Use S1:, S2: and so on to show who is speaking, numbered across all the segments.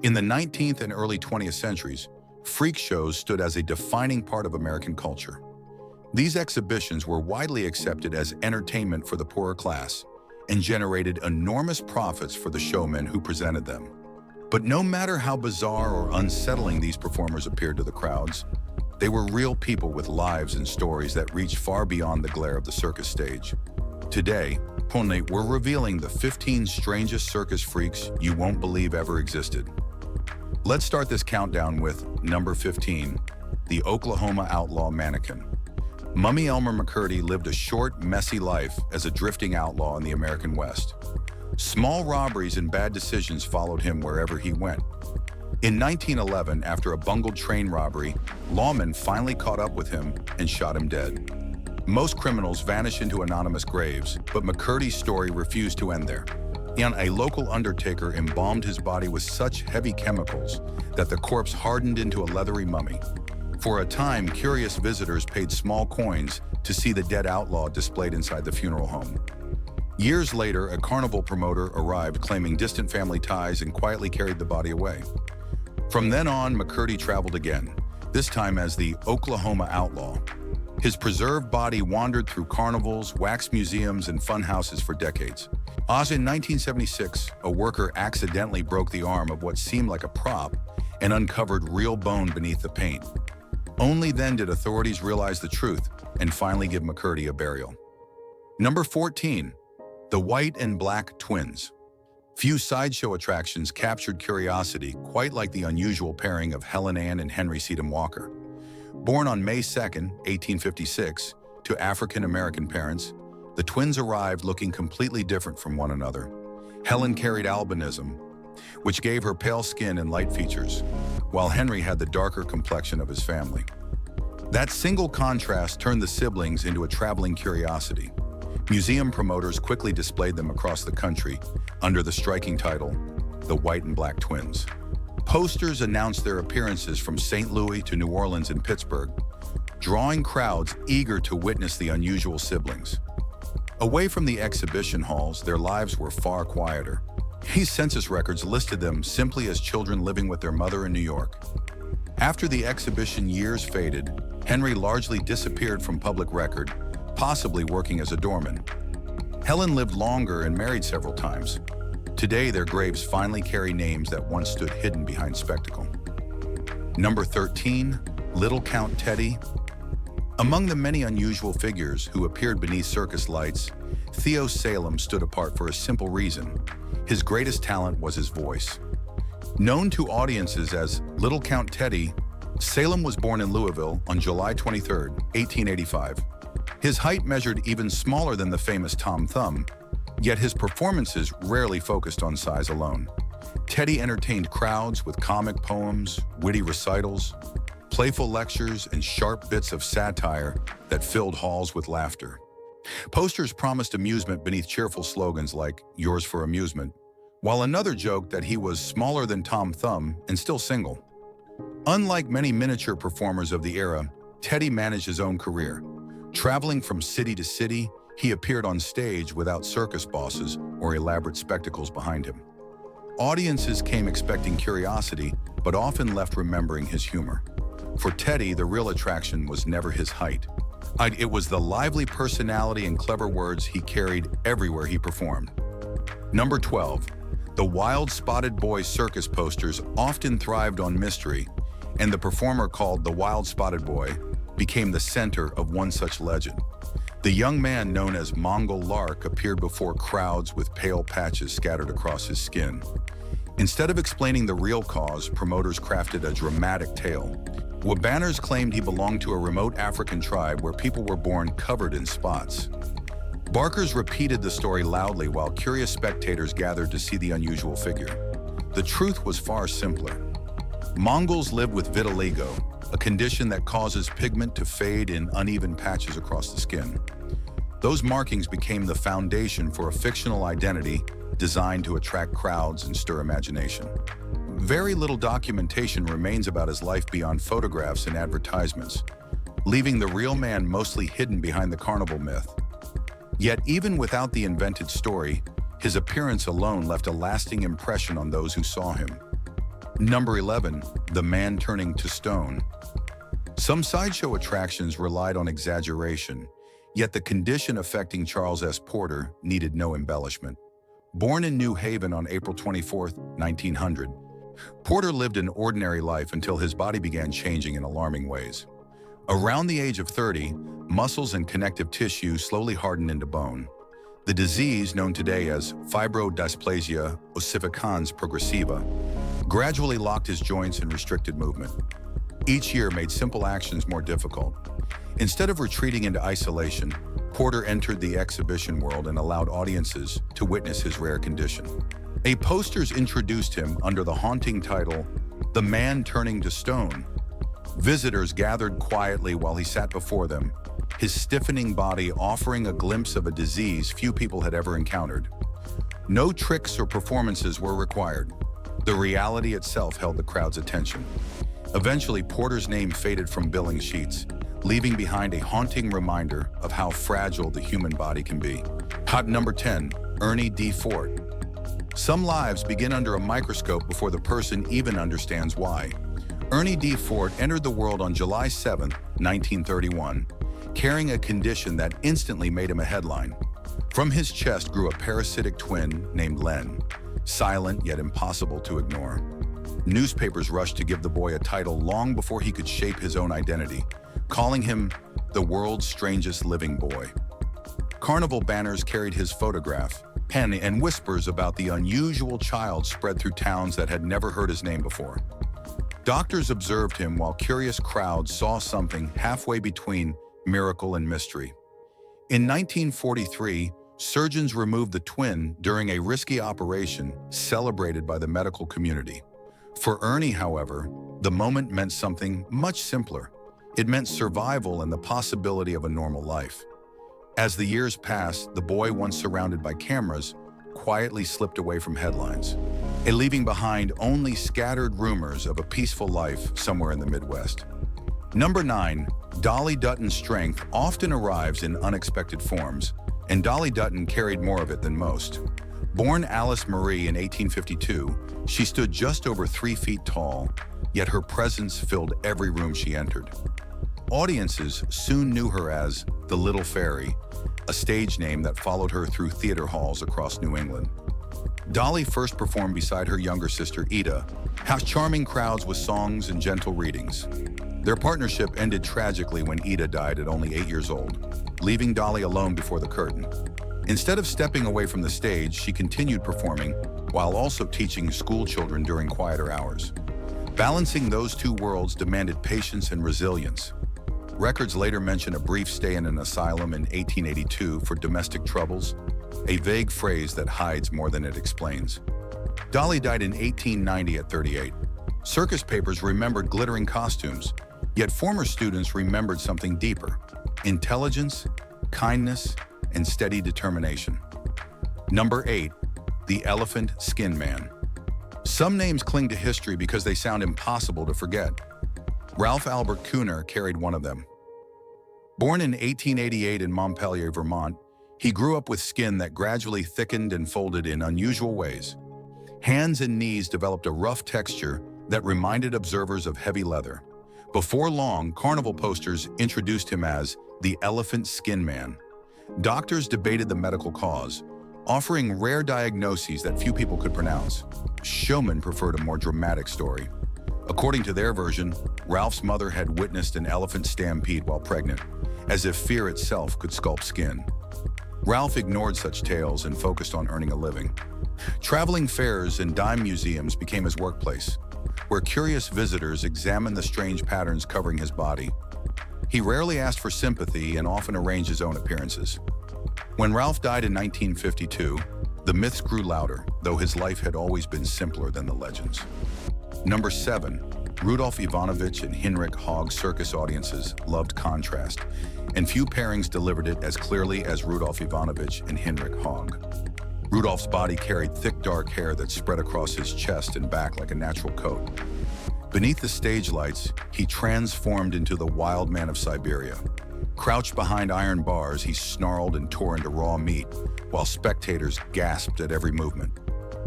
S1: In the 19th and early 20th centuries, freak shows stood as a defining part of American culture. These exhibitions were widely accepted as entertainment for the poorer class and generated enormous profits for the showmen who presented them. But no matter how bizarre or unsettling these performers appeared to the crowds, they were real people with lives and stories that reached far beyond the glare of the circus stage. Today, we're revealing the 15 strangest circus freaks you won't believe ever existed. Let's start this countdown with number 15, the Oklahoma outlaw mannequin. Mummy Elmer McCurdy lived a short, messy life as a drifting outlaw in the American West. Small robberies and bad decisions followed him wherever he went. In 1911, after a bungled train robbery, lawmen finally caught up with him and shot him dead. Most criminals vanish into anonymous graves, but McCurdy's story refused to end there. A local undertaker embalmed his body with such heavy chemicals that the corpse hardened into a leathery mummy. For a time, curious visitors paid small coins to see the dead outlaw displayed inside the funeral home. Years later, a carnival promoter arrived claiming distant family ties and quietly carried the body away. From then on, McCurdy traveled again, this time as the Oklahoma outlaw. His preserved body wandered through carnivals, wax museums, and fun houses for decades. In 1976, a worker accidentally broke the arm of what seemed like a prop and uncovered real bone beneath the paint. Only then did authorities realize the truth and finally give McCurdy a burial. Number 14, the white and black twins. Few sideshow attractions captured curiosity quite like the unusual pairing of Helen Ann and Henry Sedum Walker. Born on May 2, 1856, to African-American parents, the twins arrived looking completely different from one another. Helen carried albinism, which gave her pale skin and light features, while Henry had the darker complexion of his family. That single contrast turned the siblings into a traveling curiosity. Museum promoters quickly displayed them across the country under the striking title, The White and Black Twins. Posters announced their appearances from St. Louis to New Orleans and Pittsburgh, drawing crowds eager to witness the unusual siblings. Away from the exhibition halls, their lives were far quieter. These census records listed them simply as children living with their mother in New York. After the exhibition years faded, Henry largely disappeared from public record, possibly working as a doorman. Helen lived longer and married several times. Today, their graves finally carry names that once stood hidden behind spectacle. Number 13, Little Count Teddy. Among the many unusual figures who appeared beneath circus lights, Theo Salem stood apart for a simple reason. His greatest talent was his voice. Known to audiences as Little Count Teddy, Salem was born in Louisville on July 23, 1885. His height measured even smaller than the famous Tom Thumb, yet his performances rarely focused on size alone. Teddy entertained crowds with comic poems, witty recitals, playful lectures, and sharp bits of satire that filled halls with laughter. Posters promised amusement beneath cheerful slogans like "Yours for Amusement," while another joked that he was smaller than Tom Thumb and still single. Unlike many miniature performers of the era, Teddy managed his own career. Traveling from city to city, he appeared on stage without circus bosses or elaborate spectacles behind him. Audiences came expecting curiosity, but often left remembering his humor. For Teddy, the real attraction was never his height. It was the lively personality and clever words he carried everywhere he performed. Number 12, the Wild Spotted Boy circus posters often thrived on mystery, and the performer called the Wild Spotted Boy became the center of one such legend. The young man known as Mongol Lark appeared before crowds with pale patches scattered across his skin. Instead of explaining the real cause, promoters crafted a dramatic tale. Banners claimed he belonged to a remote African tribe where people were born covered in spots. Barkers repeated the story loudly while curious spectators gathered to see the unusual figure. The truth was far simpler. Mongols lived with vitiligo, a condition that causes pigment to fade in uneven patches across the skin. Those markings became the foundation for a fictional identity designed to attract crowds and stir imagination. Very little documentation remains about his life beyond photographs and advertisements, leaving the real man mostly hidden behind the carnival myth. Yet even without the invented story, his appearance alone left a lasting impression on those who saw him. Number 11, the man turning to stone. Some sideshow attractions relied on exaggeration, yet the condition affecting Charles S. Porter needed no embellishment. Born in New Haven on April 24, 1900, Porter lived an ordinary life until his body began changing in alarming ways. Around the age of 30, muscles and connective tissue slowly hardened into bone. The disease, known today as fibrodysplasia ossificans progressiva, gradually locked his joints and restricted movement. Each year made simple actions more difficult. Instead of retreating into isolation, Porter entered the exhibition world and allowed audiences to witness his rare condition. Posters introduced him under the haunting title, "The Man Turning to Stone." Visitors gathered quietly while he sat before them, his stiffening body offering a glimpse of a disease few people had ever encountered. No tricks or performances were required. The reality itself held the crowd's attention. Eventually, Porter's name faded from billing sheets, leaving behind a haunting reminder of how fragile the human body can be. Number 10, Ernie D. Fort. Some lives begin under a microscope before the person even understands why. Ernie D. Fort entered the world on July 7, 1931, carrying a condition that instantly made him a headline. From his chest grew a parasitic twin named Len, silent yet impossible to ignore. Newspapers rushed to give the boy a title long before he could shape his own identity, calling him the world's strangest living boy. Carnival banners carried his photograph, and whispers about the unusual child spread through towns that had never heard his name before. Doctors observed him while curious crowds saw something halfway between miracle and mystery. In 1943, surgeons removed the twin during a risky operation celebrated by the medical community. For Ernie, however, the moment meant something much simpler. It meant survival and the possibility of a normal life. As the years passed, the boy, once surrounded by cameras, quietly slipped away from headlines, leaving behind only scattered rumors of a peaceful life somewhere in the Midwest. Number 9, Dolly Dutton's strength often arrives in unexpected forms, and Dolly Dutton carried more of it than most. Born Alice Marie in 1852, she stood just over 3 feet tall, yet her presence filled every room she entered. Audiences soon knew her as the Little Fairy, a stage name that followed her through theater halls across New England. Dolly first performed beside her younger sister Ida, charming crowds with songs and gentle readings. Their partnership ended tragically when Ida died at only 8 years old, leaving Dolly alone before the curtain. Instead of stepping away from the stage, she continued performing while also teaching school children during quieter hours. Balancing those two worlds demanded patience and resilience. Records later mention a brief stay in an asylum in 1882 for domestic troubles, a vague phrase that hides more than it explains. Dolly died in 1890 at 38. Circus papers remembered glittering costumes, yet former students remembered something deeper: intelligence, kindness, and steady determination. Number 8, the Elephant Skin Man. Some names cling to history because they sound impossible to forget. Ralph Albert Kuhner carried one of them. Born in 1888 in Montpelier, Vermont, he grew up with skin that gradually thickened and folded in unusual ways. Hands and knees developed a rough texture that reminded observers of heavy leather. Before long, carnival posters introduced him as the Elephant Skin Man. Doctors debated the medical cause, offering rare diagnoses that few people could pronounce. Showmen preferred a more dramatic story. According to their version, Ralph's mother had witnessed an elephant stampede while pregnant, as if fear itself could sculpt skin. Ralph ignored such tales and focused on earning a living. Traveling fairs and dime museums became his workplace, where curious visitors examined the strange patterns covering his body. He rarely asked for sympathy and often arranged his own appearances. When Ralph died in 1952, the myths grew louder, though his life had always been simpler than the legends. Number 7, Rudolph Ivanovich and Heinrich Hogg circus audiences loved contrast, and few pairings delivered it as clearly as Rudolph Ivanovich and Heinrich Hogg. Rudolph's body carried thick dark hair that spread across his chest and back like a natural coat. Beneath the stage lights, he transformed into the wild man of Siberia. Crouched behind iron bars, he snarled and tore into raw meat, while spectators gasped at every movement.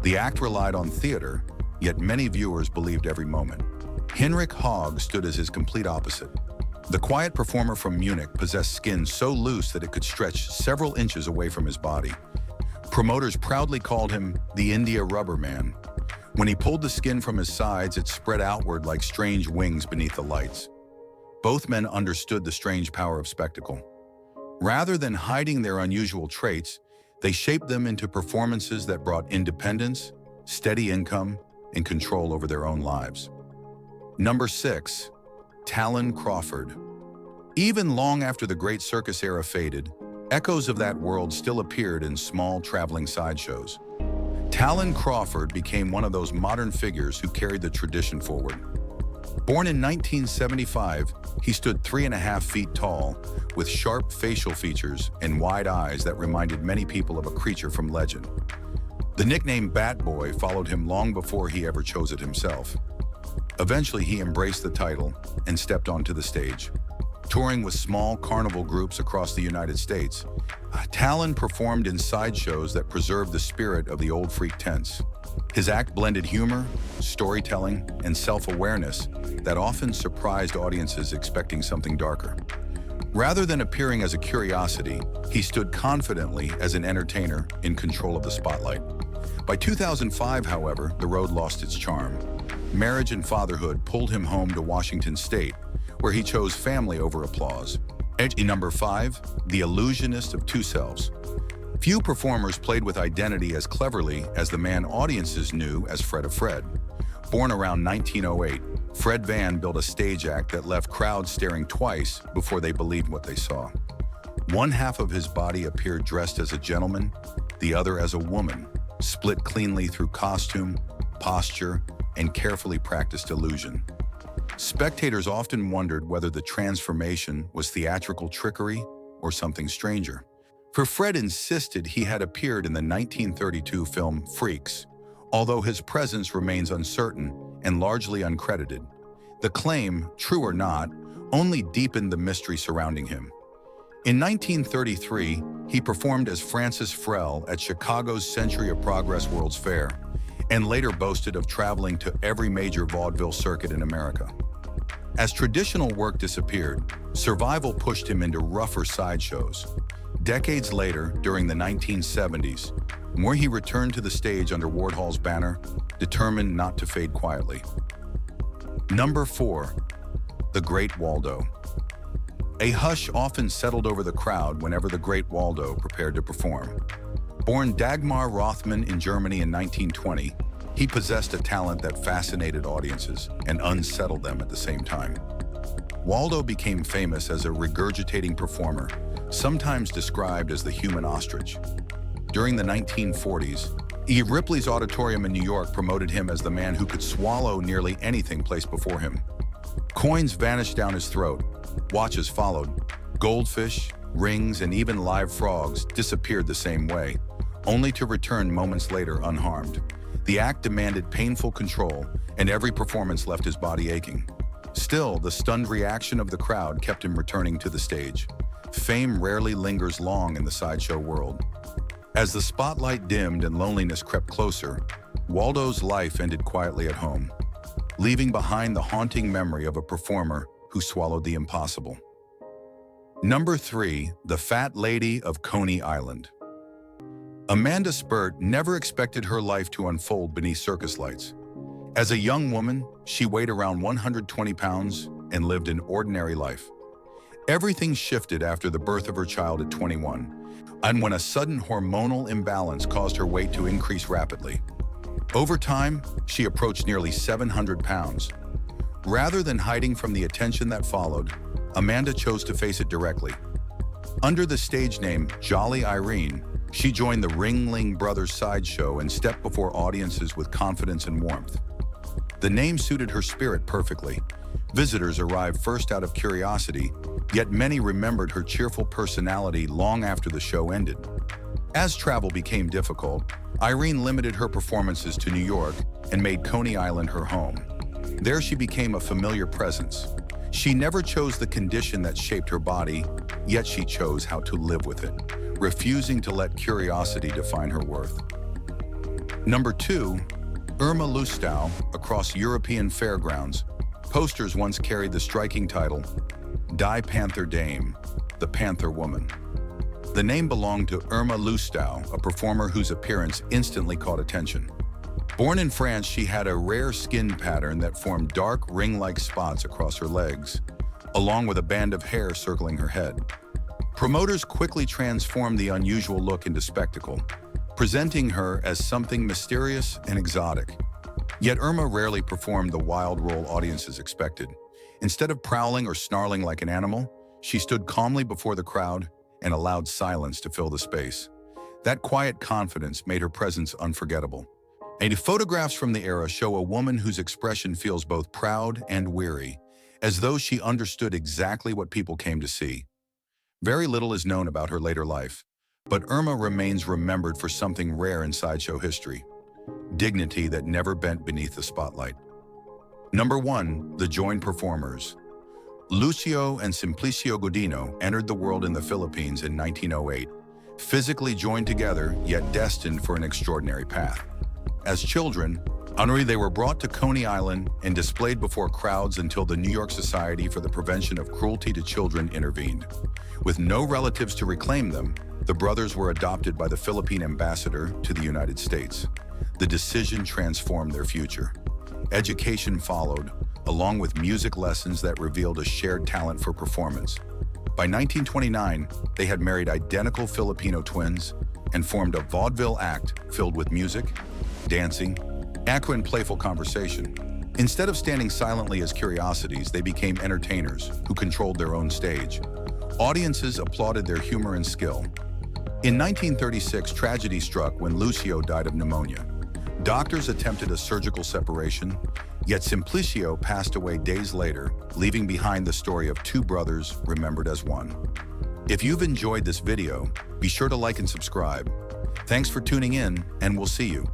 S1: The act relied on theater, yet many viewers believed every moment. Heinrich Haag stood as his complete opposite. The quiet performer from Munich possessed skin so loose that it could stretch several inches away from his body. Promoters proudly called him the India Rubber Man. When he pulled the skin from his sides, it spread outward like strange wings beneath the lights. Both men understood the strange power of spectacle. Rather than hiding their unusual traits, they shaped them into performances that brought independence, steady income, and control over their own lives. Number 6. Talon Crawford. Even long after the Great Circus era faded, echoes of that world still appeared in small traveling sideshows. Talon Crawford became one of those modern figures who carried the tradition forward. Born in 1975, he stood 3.5 feet tall, with sharp facial features and wide eyes that reminded many people of a creature from legend. The nickname Bat Boy followed him long before he ever chose it himself. Eventually, he embraced the title and stepped onto the stage. Touring with small carnival groups across the United States, Talon performed in sideshows that preserved the spirit of the old freak tents. His act blended humor, storytelling, and self-awareness that often surprised audiences expecting something darker. Rather than appearing as a curiosity, he stood confidently as an entertainer in control of the spotlight. By 2005, however, the road lost its charm. Marriage and fatherhood pulled him home to Washington State, where he chose family over applause. Number 5, the illusionist of two selves. Few performers played with identity as cleverly as the man audiences knew as Fred of Fred. Born around 1908, Fred Van built a stage act that left crowds staring twice before they believed what they saw. One half of his body appeared dressed as a gentleman, the other as a woman, split cleanly through costume, posture, and carefully practiced illusion. Spectators often wondered whether the transformation was theatrical trickery or something stranger. For Fred insisted he had appeared in the 1932 film Freaks, although his presence remains uncertain and largely uncredited. The claim, true or not, only deepened the mystery surrounding him. In 1933, he performed as Francis Frel at Chicago's Century of Progress World's Fair, and later boasted of traveling to every major vaudeville circuit in America. As traditional work disappeared, survival pushed him into rougher sideshows. Decades later, during the 1970s, where he returned to the stage under Ward Hall's banner, determined not to fade quietly. Number 4, the Great Waldo. A hush often settled over the crowd whenever the Great Waldo prepared to perform. Born Dagmar Rothman in Germany in 1920, he possessed a talent that fascinated audiences and unsettled them at the same time. Waldo became famous as a regurgitating performer, sometimes described as the human ostrich. During the 1940s, E. Ripley's Auditorium in New York promoted him as the man who could swallow nearly anything placed before him. Coins vanished down his throat, watches followed, goldfish, rings, and even live frogs disappeared the same way, only to return moments later unharmed. The act demanded painful control, and every performance left his body aching. Still, the stunned reaction of the crowd kept him returning to the stage. Fame rarely lingers long in the sideshow world. As the spotlight dimmed and loneliness crept closer, Waldo's life ended quietly at home, leaving behind the haunting memory of a performer who swallowed the impossible. Number 3, the Fat Lady of Coney Island. Amanda Spurt never expected her life to unfold beneath circus lights. As a young woman, she weighed around 120 pounds and lived an ordinary life. Everything shifted after the birth of her child at 21, and when a sudden hormonal imbalance caused her weight to increase rapidly. Over time, she approached nearly 700 pounds. Rather than hiding from the attention that followed, Amanda chose to face it directly. Under the stage name Jolly Irene, she joined the Ringling Brothers sideshow and stepped before audiences with confidence and warmth. The name suited her spirit perfectly. Visitors arrived first out of curiosity, yet many remembered her cheerful personality long after the show ended. As travel became difficult, Irene limited her performances to New York and made Coney Island her home. There she became a familiar presence. She never chose the condition that shaped her body, yet she chose how to live with it, refusing to let curiosity define her worth. Number 2, Irma Lustow across European fairgrounds, posters once carried the striking title, Die Panther Dame, the Panther Woman. The name belonged to Irma Lustow, a performer whose appearance instantly caught attention. Born in France, she had a rare skin pattern that formed dark, ring-like spots across her legs, along with a band of hair circling her head. Promoters quickly transformed the unusual look into spectacle, presenting her as something mysterious and exotic. Yet Irma rarely performed the wild role audiences expected. Instead of prowling or snarling like an animal, she stood calmly before the crowd and allowed silence to fill the space. That quiet confidence made her presence unforgettable. And photographs from the era show a woman whose expression feels both proud and weary, as though she understood exactly what people came to see. Very little is known about her later life, but Irma remains remembered for something rare in sideshow history: dignity that never bent beneath the spotlight. Number 1. The Joined Performers. Lucio and Simplicio Godino entered the world in the Philippines in 1908, physically joined together yet destined for an extraordinary path. As children, they were brought to Coney Island and displayed before crowds until the New York Society for the Prevention of Cruelty to Children intervened. With no relatives to reclaim them, the brothers were adopted by the Philippine ambassador to the United States. The decision transformed their future. Education followed, along with music lessons that revealed a shared talent for performance. By 1929, they had married identical Filipino twins and formed a vaudeville act filled with music, dancing, and playful conversation. Instead of standing silently as curiosities, they became entertainers who controlled their own stage. Audiences applauded their humor and skill. In 1936, tragedy struck when Lucio died of pneumonia. Doctors attempted a surgical separation, yet Simplicio passed away days later, leaving behind the story of two brothers remembered as one. If you've enjoyed this video, be sure to like and subscribe. Thanks for tuning in, and we'll see you.